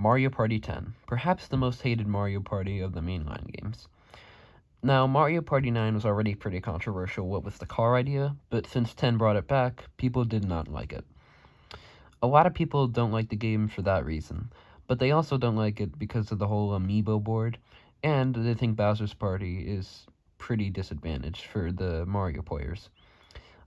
Mario Party 10, perhaps the most hated Mario Party of the mainline games. Now, Mario Party 9 was already pretty controversial what with the car idea, but since 10 brought it back, people did not like it. A lot of people don't like the game for that reason, but they also don't like it because of the whole amiibo board, and they think Bowser's Party is pretty disadvantaged for the Mario players.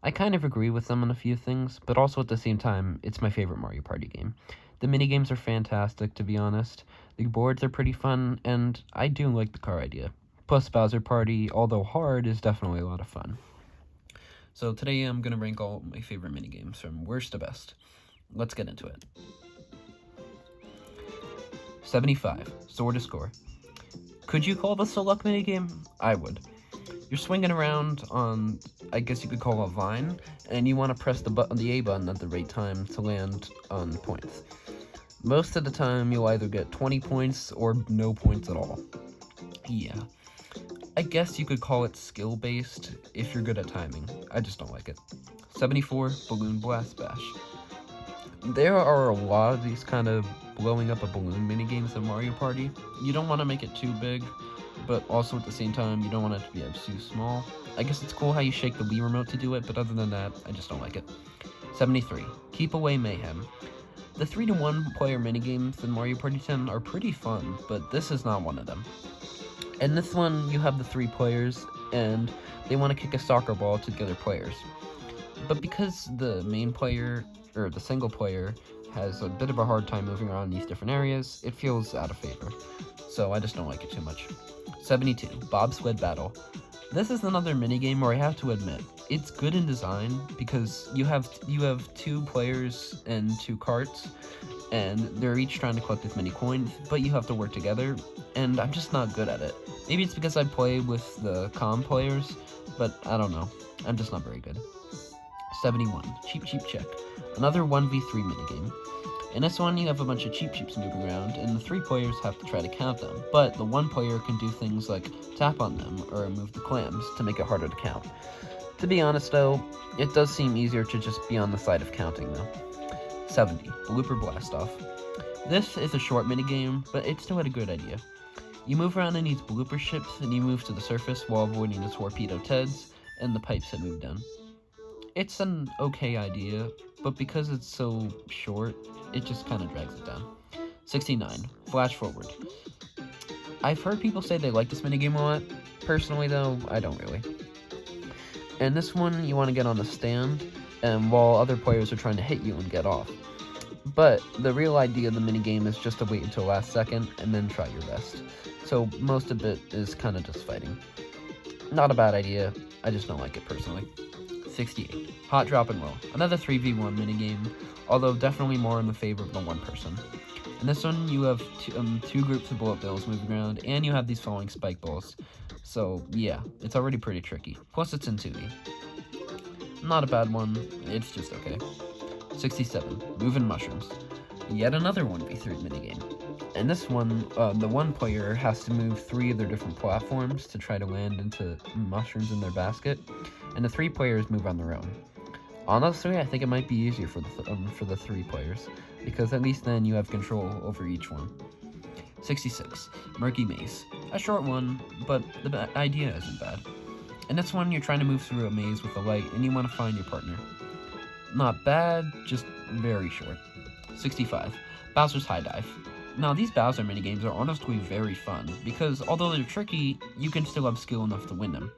I kind of agree with them on a few things, but also at the same time, it's my favorite Mario Party game. The minigames are fantastic, to be honest. The boards are pretty fun, and I do like the car idea. Plus, Bowser Party, although hard, is definitely a lot of fun. So today I'm going to rank all my favorite minigames from worst to best. Let's get into it. 75, Sword to Score. Could you call this a luck minigame? I would. You're swinging around on, I guess you could call a vine, and you want to press the A button at the right time to land on points. Most of the time, you'll either get 20 points or no points at all. Yeah. I guess you could call it skill-based if you're good at timing. I just don't like it. 74, Balloon Blast Bash. There are a lot of these kind of blowing up a balloon minigames in Mario Party. You don't want to make it too big, but also at the same time, you don't want it to be too small. I guess it's cool how you shake the Wii remote to do it, but other than that, I just don't like it. 73, Keep Away Mayhem. The 3-to-1 player minigames in Mario Party 10 are pretty fun, but this is not one of them. In this one, you have the 3 players, and they want to kick a soccer ball to the other players. But because the main player, or the single player, has a bit of a hard time moving around these different areas, it feels out of favor. So I just don't like it too much. 72, Bobsled Battle. This is another minigame where I have to admit, it's good in design because you have 2 players and 2 carts, and they're each trying to collect as many coins, but you have to work together, and I'm just not good at it. Maybe it's because I play with the calm players, but I don't know. I'm just not very good. 71, Cheep Cheep Check. Another 1v3 minigame. In this one, you have a bunch of Cheep Cheeps moving around, and the 3 players have to try to count them, but the 1 player can do things like tap on them or move the clams to make it harder to count. To be honest though, it does seem easier to just be on the side of counting though. 70, Blooper Blast Off. This is a short minigame, but it still had a good idea. You move around in these blooper ships, and you move to the surface while avoiding the torpedo Teds and the pipes that move down. It's an okay idea, but because it's so short, it just kind of drags it down. 69, Flash Forward. I've heard people say they like this minigame a lot. Personally though, I don't really. In this one, you want to get on a stand, and while other players are trying to hit you and get off. But the real idea of the minigame is just to wait until the last second, and then try your best. So most of it is kind of just fighting. Not a bad idea, I just don't like it personally. 68, Hot Drop and Roll. Another 3v1 minigame, although definitely more in the favor of the 1 person. In this one, you have 2 groups of bullet bills moving around, and you have these falling spike balls. So, yeah, it's already pretty tricky. Plus, it's in 2D. Not a bad one, it's just okay. 67, Moving Mushrooms. Yet another 1v3 minigame. In this one, the 1 player has to move 3 of their different platforms to try to land into mushrooms in their basket, and the 3 players move on their own. Honestly, I think it might be easier for the 3 players, because at least then you have control over each one. 66, Murky Maze. A short one, but the idea isn't bad. In this one, you're trying to move through a maze with a light, and you want to find your partner. Not bad, just very short. 65, Bowser's High Dive. Now, these Bowser minigames are honestly very fun, because although they're tricky, you can still have skill enough to win them.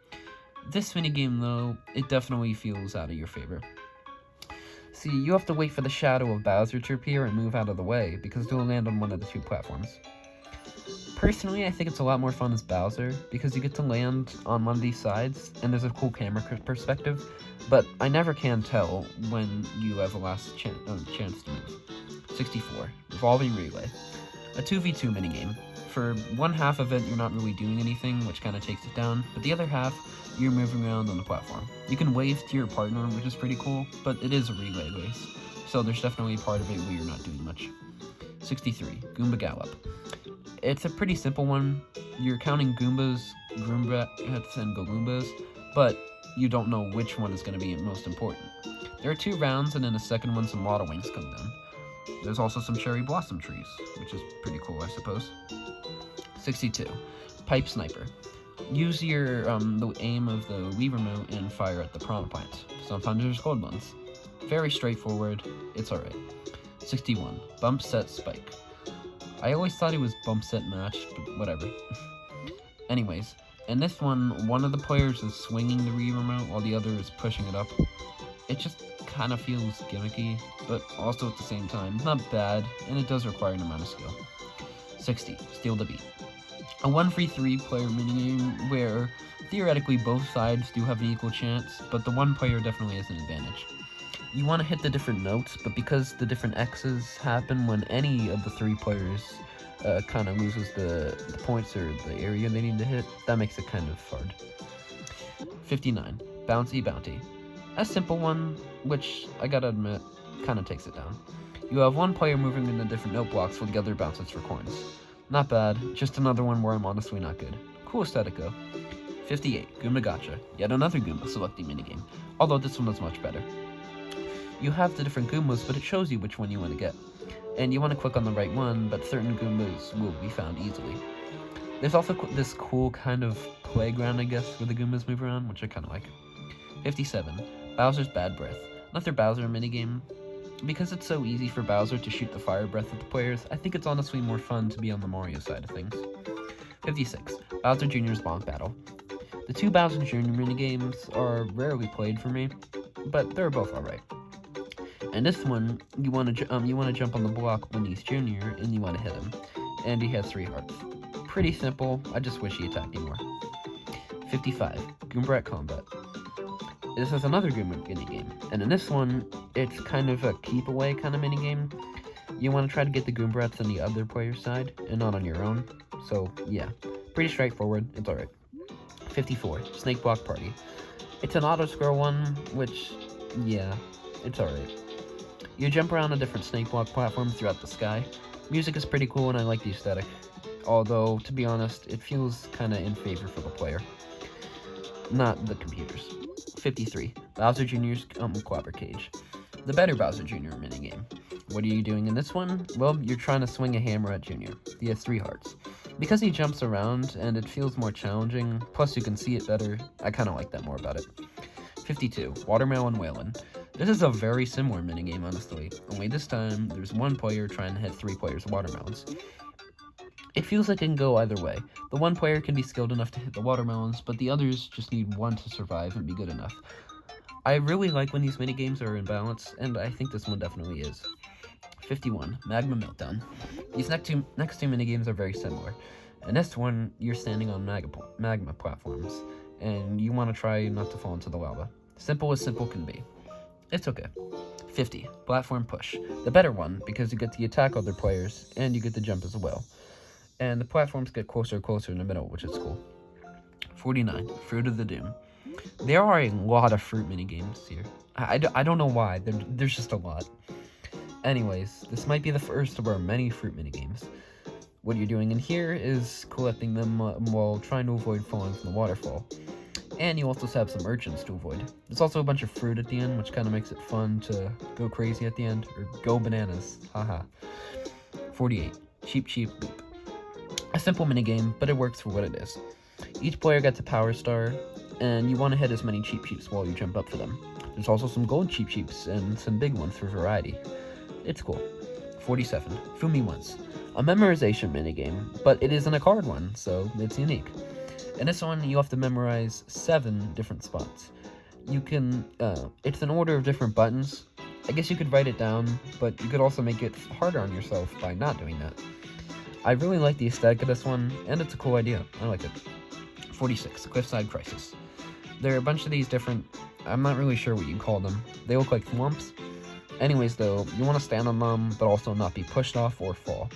This minigame, though, it definitely feels out of your favor. See, you have to wait for the shadow of Bowser to appear and move out of the way, because they'll land on one of the 2 platforms. Personally, I think it's a lot more fun as Bowser, because you get to land on one of these sides, and there's a cool camera perspective, but I never can tell when you have a last chance to move. 64, Revolving Relay. A 2v2 minigame. For one half of it, you're not really doing anything, which kind of takes it down, but the other half, you're moving around on the platform. You can wave to your partner, which is pretty cool, but it is a relay race, so there's definitely a part of it where you're not doing much. 63, Goomba Gallup. It's a pretty simple one. You're counting Goombas, Goombas, and Goombas, but you don't know which one is going to be most important. There are 2 rounds, and in the second one, some water wings come down. There's also some cherry blossom trees, which is pretty cool, I suppose. 62. Pipe Sniper. Use your the aim of the Wii remote and fire at the piranha plants. Sometimes there's gold ones. Very straightforward. It's alright. 61. Bump Set Spike. I always thought it was Bump Set Match, but whatever. Anyways, in this one of the players is swinging the Wii remote while the other is pushing it up. It just kind of feels gimmicky, but also at the same time, not bad, and it does require an amount of skill. 60. Steal the Beat. A 1v3 player minigame where theoretically both sides do have an equal chance, but the one player definitely has an advantage. You want to hit the different notes, but because the different X's happen when any of the three players kind of loses the points or the area they need to hit, that makes it kind of hard. 59. Bouncy Bounty. A simple one, which I gotta admit, kind of takes it down. You have one player moving in the different note blocks while the other bounces for coins. Not bad, just another one where I'm honestly not good. Cool aesthetic though. 58. Goomba Gotcha. Yet another Goomba Selecting minigame, although this one is much better. You have the different Goombas, but it shows you which one you want to get. And you want to click on the right one, but certain Goombas will be found easily. There's also this cool kind of playground, I guess, where the Goombas move around, which I kind of like. 57. Bowser's Bad Breath. Another Bowser minigame. Because it's so easy for Bowser to shoot the fire breath at the players, I think it's honestly more fun to be on the Mario side of things. 56. Bowser Jr.'s Bonk Battle. The two Bowser Jr. minigames are rarely played for me, but they're both alright. And this one, you want to jump on the block when he's Junior, and you want to hit him. And he has 3 hearts. Pretty simple, I just wish he attacked you more. 55. Goomba Combat. This is another Goomba minigame, and in this one, it's kind of a keep away kind of minigame. You want to try to get the Goombats on the other player's side, and not on your own. So, yeah. Pretty straightforward, it's alright. 54. Snake Block Party. It's an auto-scroll one, which, yeah, it's alright. You jump around on different snake block platforms throughout the sky. Music is pretty cool and I like the aesthetic. Although, to be honest, it feels kinda in favor for the player. Not the computers. 53. Bowser Jr.'s Quabber Cage. The better Bowser Jr. minigame. What are you doing in this one? Well, you're trying to swing a hammer at Jr. He has 3 hearts. Because he jumps around and it feels more challenging, plus you can see it better, I kinda like that more about it. 52. Watermelon Whalen. This is a very similar minigame, honestly, only this time there's one player trying to hit 3 players' watermelons. It feels like it can go either way. The one player can be skilled enough to hit the watermelons, but the others just need one to survive and be good enough. I really like when these minigames are in balance, and I think this one definitely is. 51. Magma Meltdown. These next two minigames are very similar. In this one, you're standing on magma platforms, and you want to try not to fall into the lava. Simple as simple can be. It's okay. 50. Platform Push. The better one, because you get to attack other players, and you get to jump as well. And the platforms get closer and closer in the middle, which is cool. 49. Fruit of the Doom. There are a lot of fruit minigames here. I don't know why, there's just a lot. Anyways, this might be the first of our many fruit minigames. What you're doing in here is collecting them while trying to avoid falling from the waterfall. And you also have some urchins to avoid. There's also a bunch of fruit at the end, which kind of makes it fun to go crazy at the end, or go bananas, haha. 48. Cheep Cheep Loop. A simple minigame, but it works for what it is. Each player gets a power star, and you want to hit as many Cheep Cheeps while you jump up for them. There's also some gold Cheep Cheeps and some big ones for variety. It's cool. 47. Fool Me Once. A memorization minigame, but it isn't a card one, so it's unique. In this one, you have to memorize 7 different spots. You can, it's an order of different buttons. I guess you could write it down, but you could also make it harder on yourself by not doing that. I really like the aesthetic of this one, and it's a cool idea. I like it. 46. Cliffside Crisis. There are a bunch of these different, I'm not really sure what you call them. They look like thwomps. Anyways though, you want to stand on them, but also not be pushed off or fall.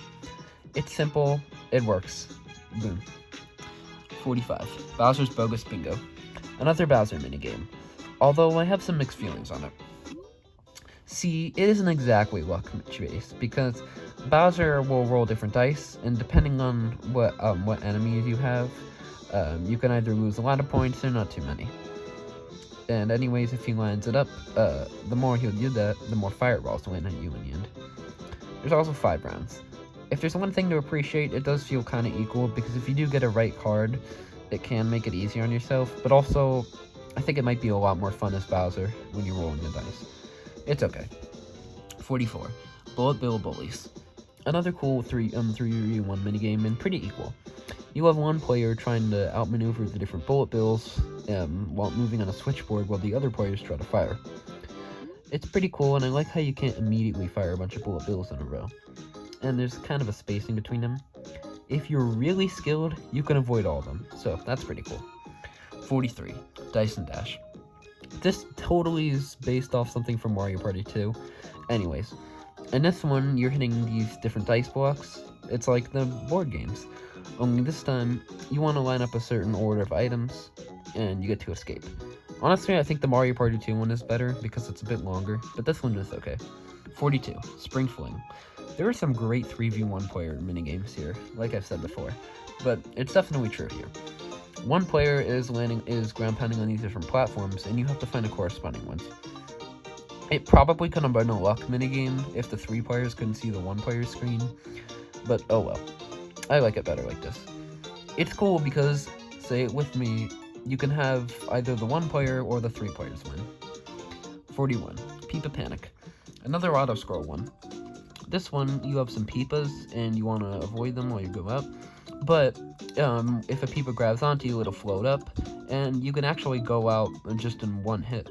It's simple, it works. Boom. 45. Bowser's Bogus Bingo. Another Bowser minigame, although I have some mixed feelings on it. See, it isn't exactly luck-based, because Bowser will roll different dice, and depending on what enemies you have, you can either lose a lot of points or not too many. And anyways, if he lines it up, the more he'll do that, the more fireballs win at you in the end. There's also 5 rounds. If there's one thing to appreciate, it does feel kind of equal, because if you do get a right card, it can make it easier on yourself, but also, I think it might be a lot more fun as Bowser when you're rolling the dice. It's okay. 44. Bullet Bill Bullies. Another cool 3v1 minigame, and pretty equal. You have one player trying to outmaneuver the different bullet bills while moving on a switchboard while the other players try to fire. It's pretty cool, and I like how you can't immediately fire a bunch of bullet bills in a row. And there's kind of a spacing between them. If you're really skilled, you can avoid all of them, so that's pretty cool. 43. Dyson Dash. This totally is based off something from Mario Party 2. Anyways, in this one, you're hitting these different dice blocks. It's like the board games. Only this time, you want to line up a certain order of items, and you get to escape. Honestly, I think the Mario Party 2 one is better, because it's a bit longer, but this one is okay. 42. Spring Fling. There are some great 3v1 player minigames here, like I've said before, but it's definitely true here. One player is ground pounding on these different platforms, and you have to find the corresponding ones. It probably could have been a luck minigame if the 3 players couldn't see the 1 player's screen, but oh well. I like it better like this. It's cool because, say it with me, you can have either the 1 player or the 3 players win. 41. Peepa Panic. Another auto-scroll one. This one, you have some Peepas, and you want to avoid them while you go up, but if a Peepa grabs onto you, it'll float up, and you can actually go out just in 1 hit.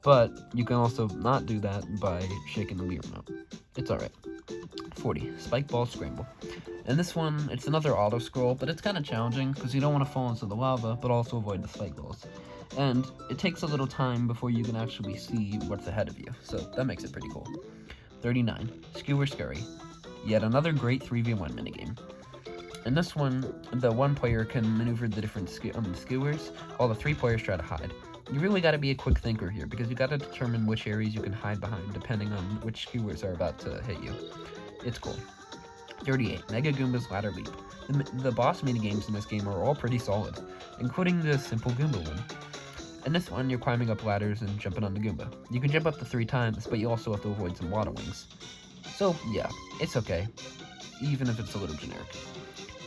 But you can also not do that by shaking the Wii remote. It's alright. 40. Spike Ball Scramble. And this one, it's another auto-scroll, but it's kind of challenging, because you don't want to fall into the lava, but also avoid the spike balls. And it takes a little time before you can actually see what's ahead of you, so that makes it pretty cool. 39. Skewer Scary. Yet another great 3v1 minigame. In this one, the 1 player can maneuver the different skewers, while the 3 players try to hide. You really gotta be a quick thinker here, because you gotta determine which areas you can hide behind, depending on which skewers are about to hit you. It's cool. 38. Mega Goombas Ladder Leap. The boss minigames in this game are all pretty solid, including the simple Goomba one. In this one, you're climbing up ladders and jumping on the Goomba. You can jump up to 3 times, but you also have to avoid some water wings. So, yeah, it's okay, even if it's a little generic.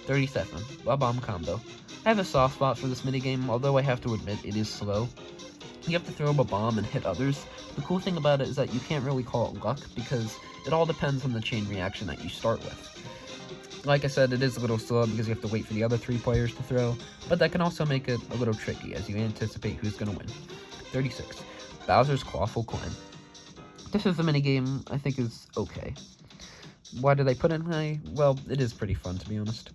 37. Bob-Bomb Combo. I have a soft spot for this minigame, although I have to admit it is slow. You have to throw a bomb and hit others. The cool thing about it is that you can't really call it luck, because it all depends on the chain reaction that you start with. Like I said, it is a little slow because you have to wait for the other 3 players to throw, but that can also make it a little tricky as you anticipate who's going to win. 36. Bowser's Quaffle Climb. This is a minigame I think is okay. Why did I put it high? Well, it is pretty fun, to be honest.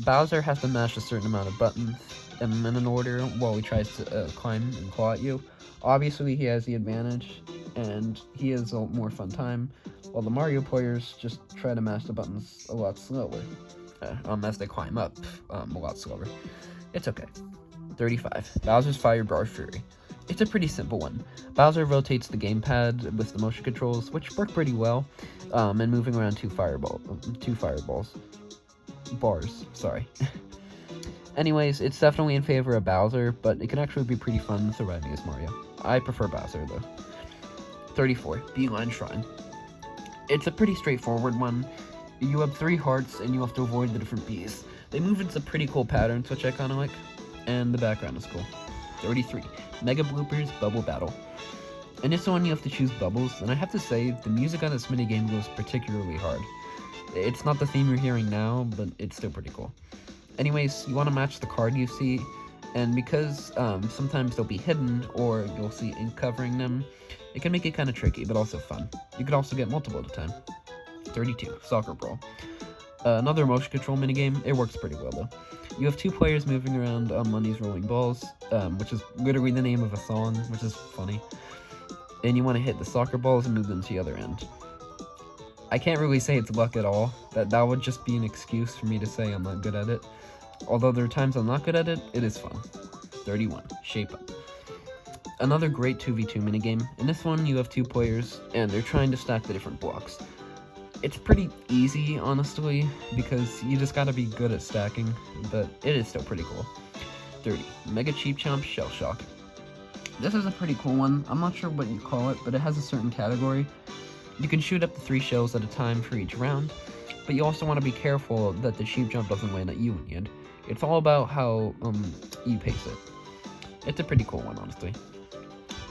Bowser has to mash a certain amount of buttons in an order while he tries to climb and claw at you. Obviously, he has the advantage, and he has a more fun time, while the Mario players just try to mash the buttons a lot slower, as they climb up a lot slower. It's okay. 35. Bowser's Firebird Fury. It's a pretty simple one. Bowser rotates the gamepad with the motion controls, which work pretty well, and moving around 2 bars, sorry. Anyways, it's definitely in favor of Bowser, but it can actually be pretty fun surviving as Mario. I prefer Bowser, though. 34. Beeline Shrine. It's a pretty straightforward one. You have 3 hearts, and you have to avoid the different bees. They move in some pretty cool patterns, which I kind of like, and the background is cool. 33. Mega Bloopers Bubble Battle. In this one, you have to choose bubbles, and I have to say, the music on this minigame goes particularly hard. It's not the theme you're hearing now, but it's still pretty cool. Anyways, you want to match the card you see, and because sometimes they'll be hidden, or you'll see ink covering them, it can make it kind of tricky, but also fun. You could also get multiple at a time. 32. Soccer Brawl. Another motion control minigame. It works pretty well, though. You have 2 players moving around on these rolling balls, which is literally the name of a song, which is funny. And you want to hit the soccer balls and move them to the other end. I can't really say it's luck at all. That would just be an excuse for me to say I'm not good at it. Although there are times I'm not good at it, it is fun. 31. Shape Up. Another great 2v2 minigame. In this one, you have 2 players, and they're trying to stack the different blocks. It's pretty easy, honestly, because you just gotta be good at stacking, but it is still pretty cool. 30. Mega Cheap Chomp Shell Shock. This is a pretty cool one. I'm not sure what you call it, but it has a certain category. You can shoot up to 3 shells at a time for each round, but you also want to be careful that the cheap jump doesn't land at you in the end. It's all about how you pace it. It's a pretty cool one, honestly.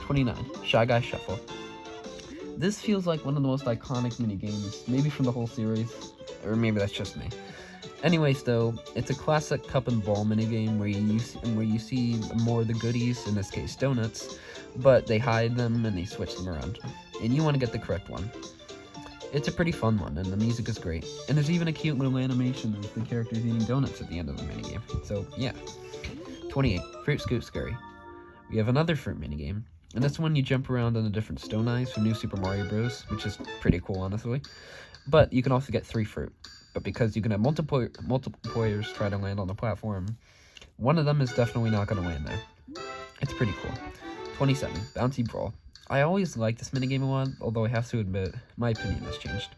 29. Shy Guy Shuffle. This feels like one of the most iconic minigames, maybe from the whole series, or maybe that's just me. Anyways, though, it's a classic cup and ball minigame where you see more of the goodies, in this case donuts, but they hide them and they switch them around, and you want to get the correct one. It's a pretty fun one, and the music is great, and there's even a cute little animation of the characters eating donuts at the end of the minigame, so yeah. 28. Fruit Scoot Scurry. We have another fruit minigame, and this one you jump around on the different stone eyes from New Super Mario Bros., which is pretty cool, honestly. But you can also get 3 fruit. But because you can have multiple players try to land on the platform, one of them is definitely not going to land there. It's pretty cool. 27. Bouncy Brawl. I always liked this minigame a lot, although I have to admit, my opinion has changed.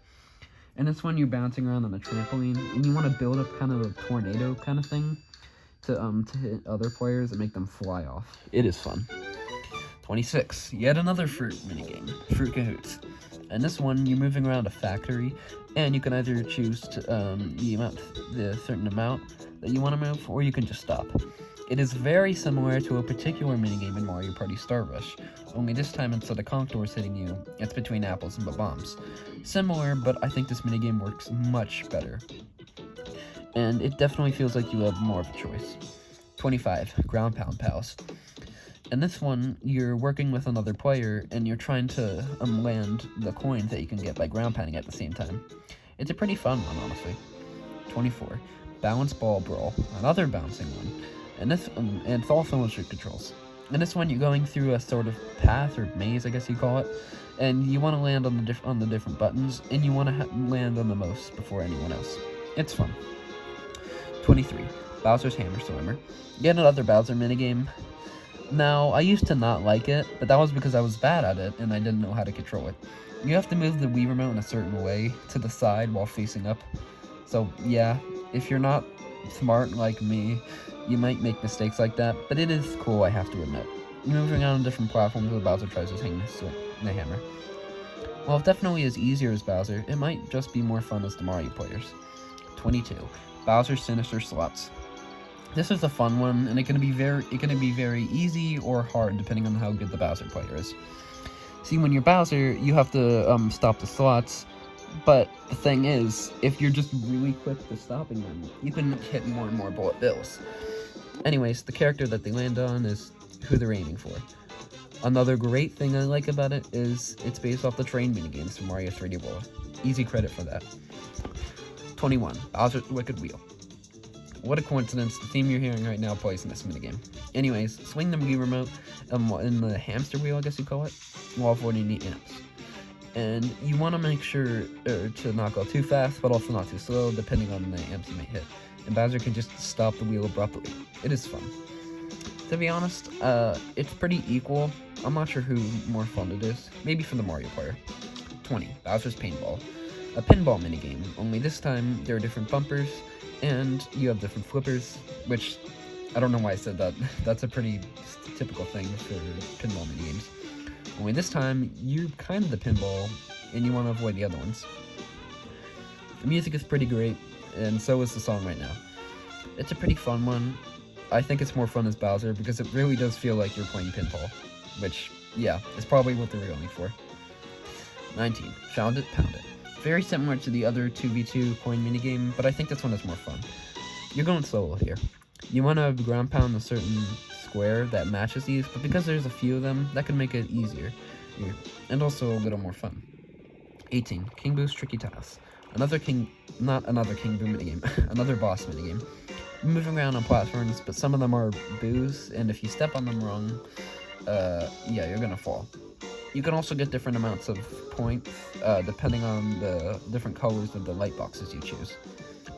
And it's when you're bouncing around on a trampoline, and you want to build up kind of a tornado kind of thing to hit other players and make them fly off. It is fun. 26. Yet another fruit minigame, Fruit Kahoots. And this one, you're moving around a factory, and you can either choose to, the certain amount that you want to move, or you can just stop. It is very similar to a particular minigame in Mario Party Star Rush, only this time instead of conch doors hitting you, it's between apples and bombs. Similar, but I think this minigame works much better. And it definitely feels like you have more of a choice. 25. Ground Pound Pals. In this one, you're working with another player, and you're trying to land the coins that you can get by ground pounding at the same time. It's a pretty fun one, honestly. 24. Balance Ball Brawl, another bouncing one. And it's also with strict controls. In this one, you're going through a sort of path, or maze, I guess you call it, and you want to land on the different buttons, and you want to land on the most before anyone else. It's fun. 23. Bowser's Hammer Slammer. Yet another Bowser minigame. Now, I used to not like it, but that was because I was bad at it, and I didn't know how to control it. You have to move the Wii Remote in a certain way to the side while facing up. So, yeah, if you're not smart like me, you might make mistakes like that, but it is cool, I have to admit. Moving on different platforms where Bowser tries to hang the hammer. While it definitely is easier as Bowser, it might just be more fun as the Mario players. 22. Bowser's Sinister Slots. This is a fun one, and it can be very easy or hard depending on how good the Bowser player is. See, when you're Bowser, you have to stop the slots, but the thing is, if you're just really quick to stopping them, you can hit more and more bullet bills. Anyways, the character that they land on is who they're aiming for. Another great thing I like about it is it's based off the train minigames from Mario 3D World. Easy credit for that. 21. Bowser's Wicked Wheel. What a coincidence, the theme you're hearing right now plays in this minigame. Anyways, swing the Wii Remote in the hamster wheel, I guess you call it, while avoiding the amps. And you want to make sure to not go too fast, but also not too slow, depending on the amps you may hit. And Bowser can just stop the wheel abruptly. It is fun. To be honest, it's pretty equal. I'm not sure who more fun it is. Maybe for the Mario player. 20. Bowser's Paintball. A pinball minigame, only this time there are different bumpers, and you have different flippers, which, I don't know why I said that. That's a pretty typical thing for pinball minigames. Only this time, you're kind of the pinball, and you want to avoid the other ones. The music is pretty great, and so is the song right now. It's a pretty fun one. I think it's more fun as Bowser, because it really does feel like you're playing pinball, which, yeah, is probably what they're going for. 19. Found It, Pound It. Very similar to the other 2v2 coin minigame, but I think this one is more fun. You're going solo here. You want to ground pound a certain square that matches these, but because there's a few of them, that can make it easier, and also a little more fun. 18. King Boo's Tricky Tiles. Another King Boo minigame, another boss minigame. You're moving around on platforms, but some of them are boos, and if you step on them wrong, yeah, you're gonna fall. You can also get different amounts of points, depending on the different colors of the light boxes you choose.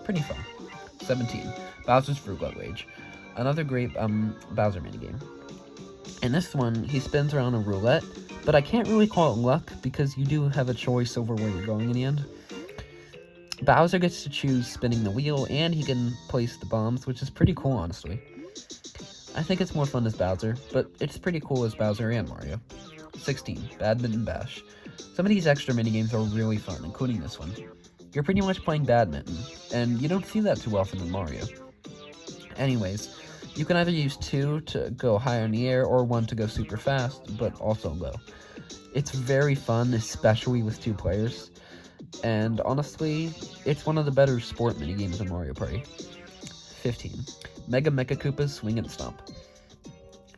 Pretty fun. 17. Bowser's Frugal Rage. Another great Bowser minigame. In this one, he spins around a roulette, but I can't really call it luck because you do have a choice over where you're going in the end. Bowser gets to choose spinning the wheel, and he can place the bombs, which is pretty cool, honestly. I think it's more fun as Bowser, but it's pretty cool as Bowser and Mario. 16. Badminton Bash. Some of these extra minigames are really fun, including this one. You're pretty much playing badminton, and you don't see that too often in Mario. Anyways, you can either use 2 to go high in the air, or 1 to go super fast, but also low. It's very fun, especially with 2 players, and honestly, it's one of the better sport minigames in Mario Party. 15. Mega Mecha Koopas Swing and Stomp.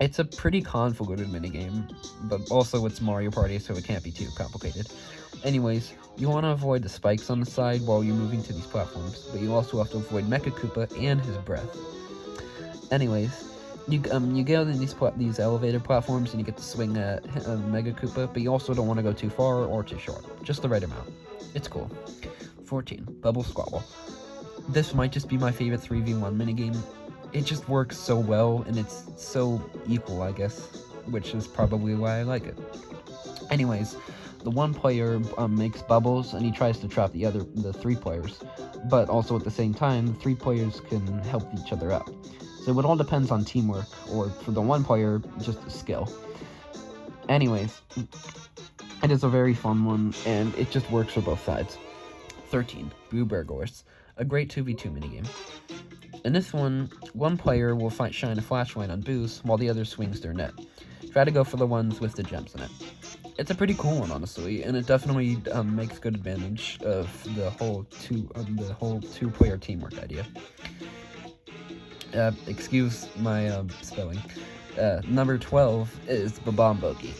It's a pretty convoluted minigame, but also it's Mario Party, so it can't be too complicated. Anyways, you want to avoid the spikes on the side while you're moving to these platforms, but you also have to avoid Mecha Koopa and his breath. Anyways, you get on these elevated platforms and you get to swing at Mega Koopa, but you also don't want to go too far or too short, just the right amount. It's cool. 14. Bubble Squabble. This might just be my favorite 3v1 minigame. It just works so well, and it's so equal, I guess, which is probably why I like it. Anyways, the one player makes bubbles, and he tries to trap the 3 players, but also at the same time, the 3 players can help each other out. So it all depends on teamwork, or for the one player, just skill. Anyways, it is a very fun one, and it just works for both sides. 13. Burgos, a great 2v2 minigame. In this one player will shine a flashlight on Boos while the other swings their net. Try to go for the ones with the gems in it. It's a pretty cool one, honestly, and it definitely makes good advantage of the whole 2-player teamwork idea. Excuse my spelling. Number 12 is Bobomboki.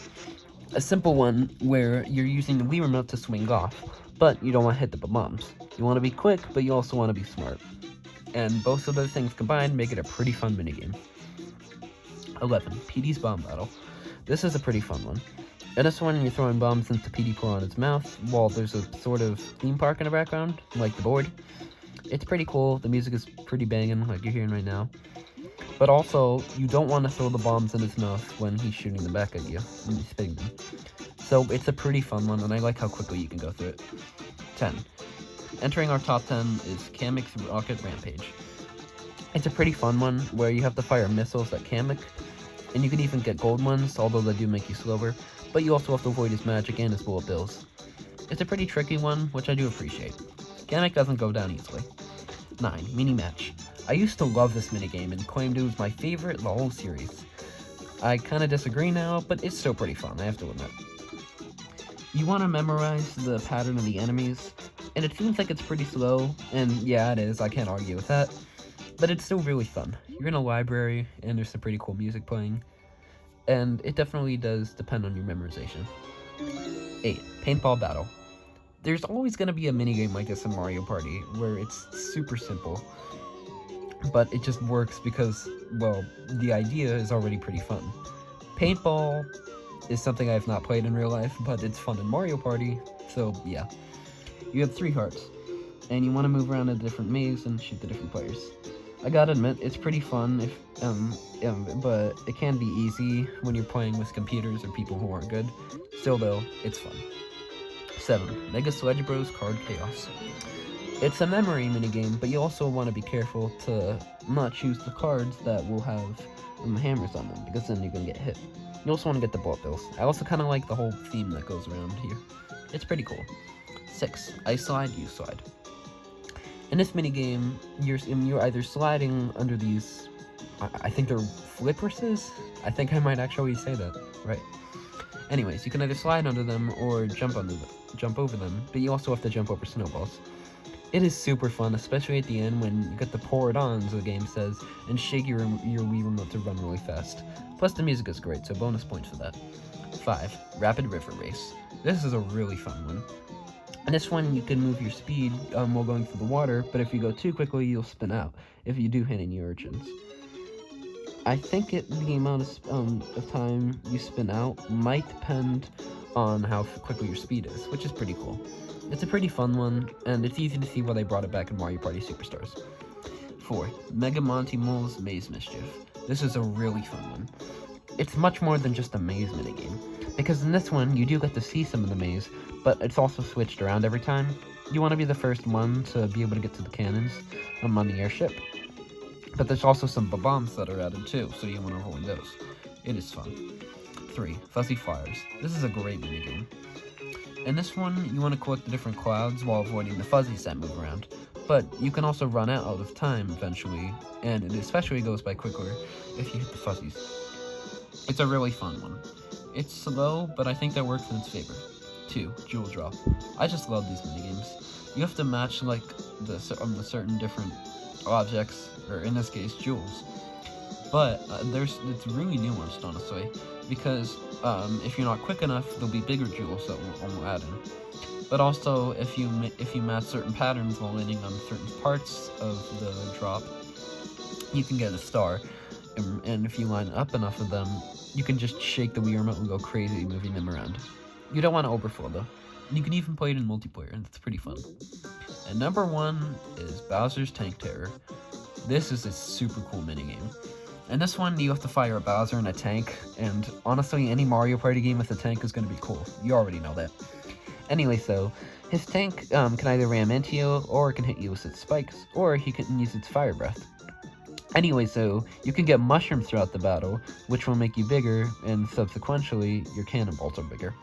A simple one where you're using the Wii remote to swing off, but you don't want to hit the bombs. You want to be quick, but you also want to be smart. And both of those things combined make it a pretty fun minigame. 11. PD's Bomb Battle. This is a pretty fun one. In this one, you're throwing bombs into PD Piranha's mouth while there's a sort of theme park in the background, like the board. It's pretty cool. The music is pretty banging, like you're hearing right now. But also, you don't want to throw the bombs in his mouth when he's shooting them back at you, and he's spitting them. So it's a pretty fun one, and I like how quickly you can go through it. 10. Entering our top 10 is Kamek's Rocket Rampage. It's a pretty fun one, where you have to fire missiles at Kamek, and you can even get gold ones, although they do make you slower, but you also have to avoid his magic and his bullet bills. It's a pretty tricky one, which I do appreciate. Kamek doesn't go down easily. 9. Mini Match. I used to love this minigame and claimed it was my favorite in the whole series. I kinda disagree now, but it's still pretty fun, I have to admit. You want to memorize the pattern of the enemies, and it seems like it's pretty slow, and yeah, it is, I can't argue with that, but it's still really fun. You're in a library, and there's some pretty cool music playing, and it definitely does depend on your memorization. 8. Paintball Battle. There's always going to be a minigame like this in Mario Party, where it's super simple, but it just works because, well, the idea is already pretty fun. Paintball is something I've not played in real life, but it's fun in Mario Party, so yeah. You have 3 hearts, and you want to move around a different maze and shoot the different players. I gotta admit, it's pretty fun, but it can be easy when you're playing with computers or people who aren't good. Still though, it's fun. 7. Mega Sledge Bros Card Chaos. It's a memory minigame, but you also want to be careful to not choose the cards that will have hammers on them, because then you're gonna get hit. You also want to get the bullet bills. I also kind of like the whole theme that goes around here. It's pretty cool. 6. I Slide, You Slide. In this minigame, you're either sliding under these, I think they're flipperses? I think I might actually say that, right. Anyways, you can either slide under them or jump over them, but you also have to jump over snowballs. It is super fun, especially at the end when you get to pour it on, as the game says, and shake your Wii remote to run really fast. Plus the music is great, so bonus points for that. 5. Rapid River Race. This is a really fun one. In this one, you can move your speed while going through the water, but if you go too quickly, you'll spin out, if you do hit any urchins. I think the amount of time you spin out might depend on how quickly your speed is, which is pretty cool. It's a pretty fun one, and it's easy to see why they brought it back in Mario Party Superstars. 4. Mega Monty Mole's Maze Mischief. This is a really fun one. It's much more than just a maze minigame, because in this one, you do get to see some of the maze, but it's also switched around every time. You want to be the first one to be able to get to the cannons on the airship, but there's also some bombs that are added too, so you want to avoid those. It is fun. 3. Fuzzy Flyers. This is a great minigame. In this one, you want to collect the different clouds while avoiding the fuzzies that move around. But you can also run out of time eventually, and it especially goes by quicker if you hit the fuzzies. It's a really fun one. It's slow, but I think that works in its favor. 2. Jewel Drop. I just love these minigames. You have to match like the certain different objects, or in this case, jewels. But it's really nuanced, honestly, because if you're not quick enough, there'll be bigger jewels that won't add in. But also, if you match certain patterns while landing on certain parts of the drop, you can get a star. And if you line up enough of them, you can just shake the Wii remote and go crazy moving them around. You don't want to overflow though. You can even play it in multiplayer, and it's pretty fun. And number 1 is Bowser's Tank Terror. This is a super cool minigame. In this one, you have to fire a Bowser and a tank, and honestly, any Mario Party game with a tank is going to be cool. You already know that. Anyway, so, his tank can either ram into you, or it can hit you with its spikes, or he can use its fire breath. Anyway, so, you can get mushrooms throughout the battle, which will make you bigger, and subsequently, your cannonballs are bigger.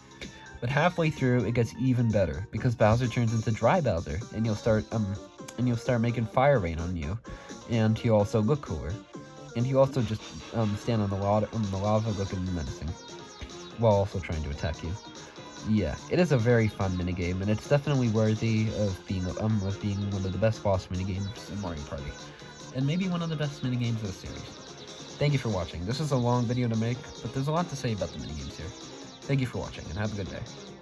But halfway through, it gets even better, because Bowser turns into Dry Bowser, and you'll start making fire rain on you, and he'll also look cooler. And you also just stand on the lava looking menacing, while also trying to attack you. Yeah, it is a very fun minigame, and it's definitely worthy of being one of the best boss minigames in Mario Party. And maybe one of the best minigames of the series. Thank you for watching. This is a long video to make, but there's a lot to say about the minigames here. Thank you for watching, and have a good day.